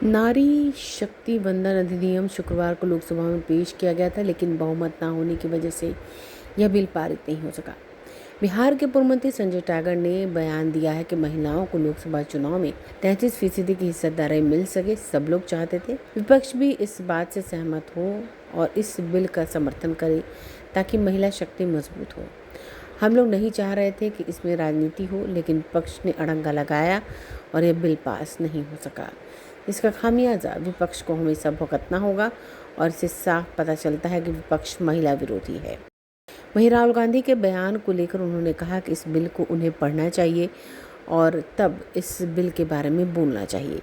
नारी शक्ति वंदन अधिनियम शुक्रवार को लोकसभा में पेश किया गया था, लेकिन बहुमत न होने की वजह से यह बिल पारित नहीं हो सका। बिहार के पूर्व मंत्री संजय टागर ने बयान दिया है कि महिलाओं को लोकसभा चुनाव में 33% की हिस्सेदारी मिल सके, सब लोग चाहते थे। विपक्ष भी इस बात से सहमत हो और इस बिल का समर्थन करे ताकि महिला शक्ति मजबूत हो। हम लोग नहीं चाह रहे थे कि इसमें राजनीति हो, लेकिन विपक्ष ने अड़ंगा लगाया और यह बिल पास नहीं हो सका। इसका खामियाजा विपक्ष को हमेशा भुगतना होगा और इससे साफ पता चलता है कि विपक्ष महिला विरोधी है। वहीं राहुल गांधी के बयान को लेकर उन्होंने कहा कि इस बिल को उन्हें पढ़ना चाहिए और तब इस बिल के बारे में बोलना चाहिए।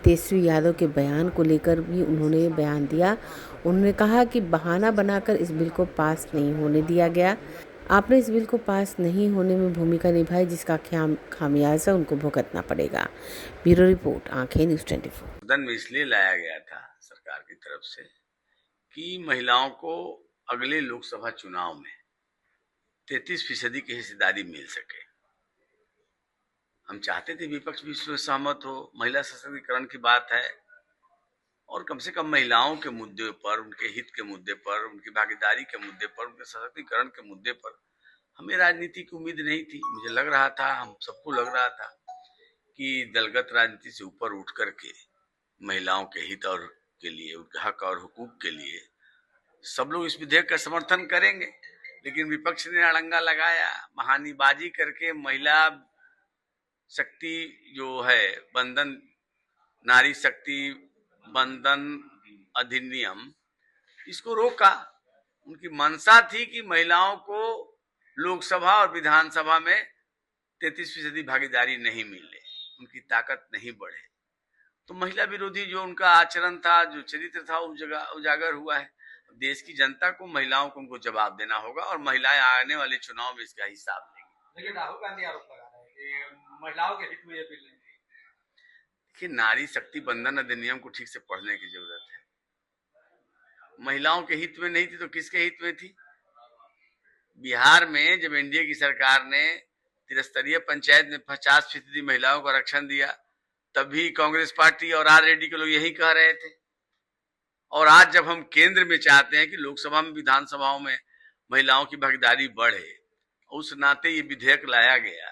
तेजस्वी यादव के बयान को लेकर भी उन्होंने बयान दिया। उन्होंने कहा कि बहाना बनाकर इस बिल को पास नहीं होने दिया गया। आपने इस बिल को पास नहीं होने में भूमिका निभाई, जिसका खामियाजा उनको भुगतना पड़ेगा। ब्यूरो रिपोर्ट, आंखें न्यूज़ 24। सदन में इसलिए लाया गया था सरकार की तरफ से कि महिलाओं को अगले लोकसभा चुनाव में 33% की हिस्सेदारी मिल सके। हम चाहते थे विपक्ष भी इसमें सहमत हो। महिला सशक्तिकरण की बात है और कम से कम महिलाओं के मुद्दे पर, उनके हित के मुद्दे पर, उनकी भागीदारी के मुद्दे पर, उनके सशक्तिकरण के मुद्दे पर हमें राजनीति की उम्मीद नहीं थी। मुझे लग रहा था, हम सबको लग रहा था कि दलगत राजनीति से ऊपर उठ करके महिलाओं के हित और के लिए, उनके हक और हुकूक के लिए सब लोग इस विधेयक का समर्थन करेंगे। लेकिन विपक्ष ने अड़ंगा लगाया, बहानेबाजी करके महिला शक्ति जो है बंधन, नारी शक्ति बंधन अधिनियम, इसको रोका। उनकी मंशा थी कि महिलाओं को लोकसभा और विधानसभा में 33% भागीदारी नहीं मिले, उनकी ताकत नहीं बढ़े। तो महिला विरोधी जो उनका आचरण था, जो चरित्र था, उस जगह उजागर हुआ है। देश की जनता को, महिलाओं को उनको जवाब देना होगा और महिलाएं आने वाले चुनाव में इसका हिसाब लेंगी। लेकिन राहुल गांधी आरोप लगा रहे हैं कि महिलाओं के हित में ये बिल नहीं थी। देखिए, नारी शक्ति बंधन अधिनियम को ठीक से पढ़ने की जरूरत है। महिलाओं के हित में नहीं थी तो किसके हित में थी? बिहार में जब एनडीए की सरकार ने त्रिस्तरीय पंचायत में 50% महिलाओं को आरक्षण दिया, तभी कांग्रेस पार्टी और आरजेडी के लोग यही कह रहे थे। और आज जब हम केंद्र में चाहते हैं कि लोकसभा में, विधानसभाओं में महिलाओं की भागीदारी बढ़े, उस नाते ये विधेयक लाया गया,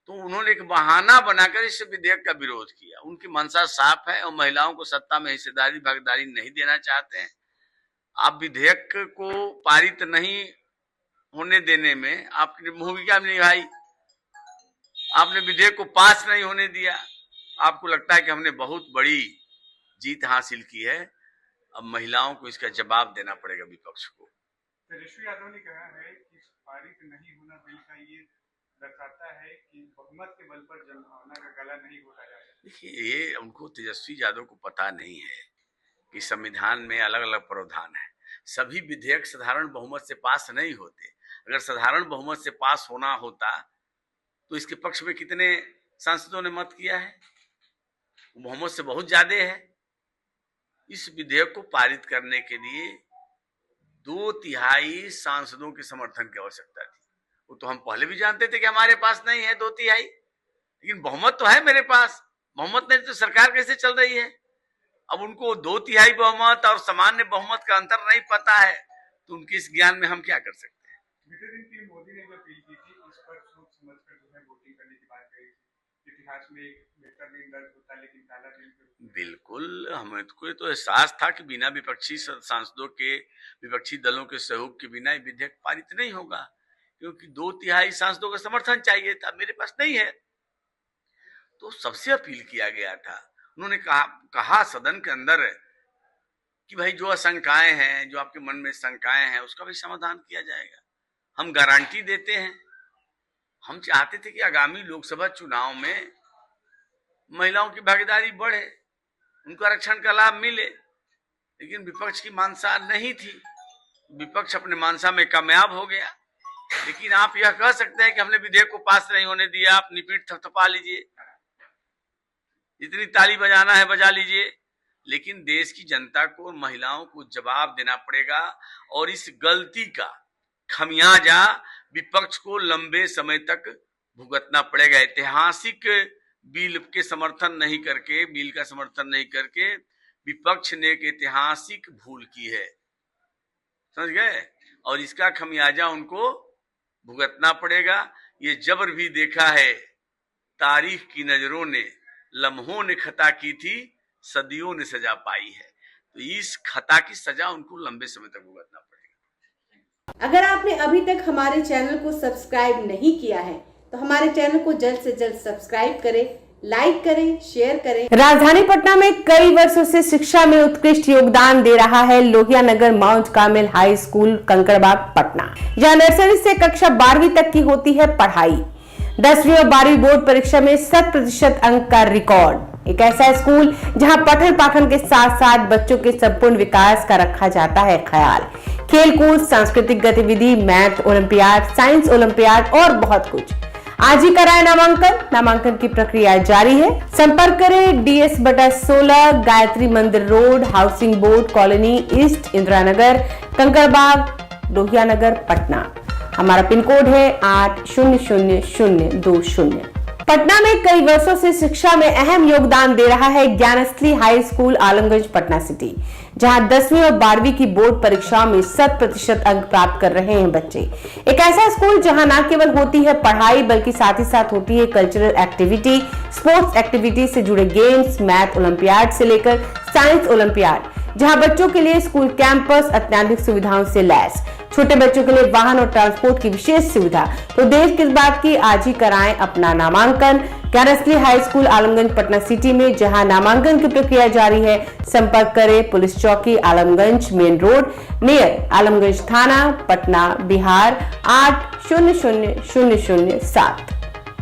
तो उन्होंने एक बहाना बनाकर इस विधेयक का विरोध किया। उनकी मंशा साफ है और महिलाओं को सत्ता में हिस्सेदारी, भागीदारी नहीं देना चाहते हैं। आप विधेयक को पारित नहीं होने देने में आपकी भूमिका निभाई, आपने विधेयक को पास नहीं होने दिया। आपको लगता है कि हमने बहुत बड़ी जीत हासिल की है। अब महिलाओं को इसका जवाब देना पड़ेगा विपक्ष को। तेजस्वी यादव ने कहा है कि पारित नहीं होना बिल का ये दर्शाता है कि बहुमत के बल पर जनभावना का गला नहीं घोटा जा सकता। देखिए, ये उनको, तेजस्वी यादव को पता नहीं है कि संविधान में अलग अलग प्रावधान है। सभी विधेयक साधारण बहुमत से पास नहीं होते। अगर साधारण बहुमत से पास होना होता तो इसके पक्ष में कितने सांसदों ने मत किया है? बहुमत से बहुत ज्यादा है। इस विधेयक को पारित करने के लिए 2/3 सांसदों के समर्थन की आवश्यकता थी। वो तो हम पहले भी जानते थे कि हमारे पास नहीं है 2/3, लेकिन बहुमत तो है मेरे पास। बहुमत नहीं तो सरकार कैसे चल रही है? अब उनको 2/3 बहुमत और सामान्य बहुमत का अंतर नहीं पता है, तो उनके इस ज्ञान में हम क्या कर सकते हैं? मोदी ने जो अपील की थी, इस पर सोच समझकर जो है वोटिंग करने की बात कही थी। इतिहास में एक बेहतर दिन दर्ज होता है, लेकिन काला दिन बिल्कुल, हमको तो एहसास था कि बिना विपक्षी सांसदों के, विपक्षी दलों के सहयोग के बिना ये विधेयक पारित नहीं होगा, क्योंकि 2/3 सांसदों का समर्थन चाहिए था। मेरे पास नहीं है, तो सबसे अपील किया गया था। उन्होंने कहा सदन के अंदर कि भाई जो आशंकाएं हैं, जो आपके मन में शंकाएं हैं, उसका भी समाधान किया जाएगा। हम गारंटी देते हैं। हम चाहते थे कि आगामी लोकसभा चुनाव में महिलाओं की भागीदारी बढ़े, उनको आरक्षण का लाभ मिले, लेकिन विपक्ष की मानसा नहीं थी। विपक्ष अपने मानसा में कामयाब हो गया। लेकिन आप यह कह सकते हैं कि हमने विधेयक को पास नहीं होने दिया, आप निपीठ थपथपा लीजिए, जितनी ताली बजाना है बजा लीजिए, लेकिन देश की जनता को, महिलाओं को जवाब देना पड़ेगा और इस गलती का खमियाजा विपक्ष को लंबे समय तक भुगतना पड़ेगा। ऐतिहासिक बिल के समर्थन नहीं करके, बिल का समर्थन नहीं करके विपक्ष ने एक ऐतिहासिक भूल की है, समझ गए, और इसका खमियाजा उनको भुगतना पड़ेगा। ये जबर भी देखा है तारीख की नजरों ने, लम्हों ने खता की थी, सदियों ने सजा पाई है। तो इस खता की सजा उनको लंबे समय तक भुगतना पड़ेगा। अगर आपने अभी तक हमारे चैनल को सब्सक्राइब नहीं किया है तो हमारे चैनल को जल्द से जल्द सब्सक्राइब करें, लाइक करें, शेयर करें। राजधानी पटना में कई वर्षों से शिक्षा में उत्कृष्ट योगदान दे रहा है Lohia Nagar mount Carmel high school Kankarbagh Patna. यह नर्सरी से कक्षा 12वीं तक की होती है पढ़ाई। 10वीं और 12वीं बोर्ड परीक्षा में 100% अंक का रिकॉर्ड। एक ऐसा स्कूल जहां पठन पाठन के साथ साथ बच्चों के संपूर्ण विकास का रखा जाता है ख्याल। खेलकूद, सांस्कृतिक गतिविधि, मैथ ओलंपियाड, साइंस ओलंपियाड और बहुत कुछ। आज ही कराए नामांकन की प्रक्रिया जारी है। संपर्क करें DS/16 Gayatri Mandir road, housing board colony east, Indira Nagar, Kankarbagh, Lohia Nagar, Patna. हमारा पिन कोड है 800020। पटना में कई वर्षों से शिक्षा में अहम योगदान दे रहा है Gyansthali high school Alamganj Patna city, जहां 10वीं और 12वीं की बोर्ड परीक्षाओं में 100% अंक प्राप्त कर रहे हैं बच्चे। एक ऐसा स्कूल जहां न केवल होती है पढ़ाई बल्कि साथ ही साथ होती है कल्चरल एक्टिविटी, स्पोर्ट्स एक्टिविटी से जुड़े गेम्स, मैथ ओलंपियाड से लेकर साइंस ओलंपियाड, जहां बच्चों के लिए स्कूल कैंपस अत्याधुनिक सुविधाओं से लैस, छोटे बच्चों के लिए वाहन और ट्रांसपोर्ट की विशेष सुविधा। तो देर किस बात की, आज ही कराएं अपना नामांकन Gyansthali high school Alamganj Patna city में, जहां नामांकन की प्रक्रिया जारी है। संपर्क करें पुलिस चौकी Alamganj main road near Alamganj थाना, पटना, बिहार 800007।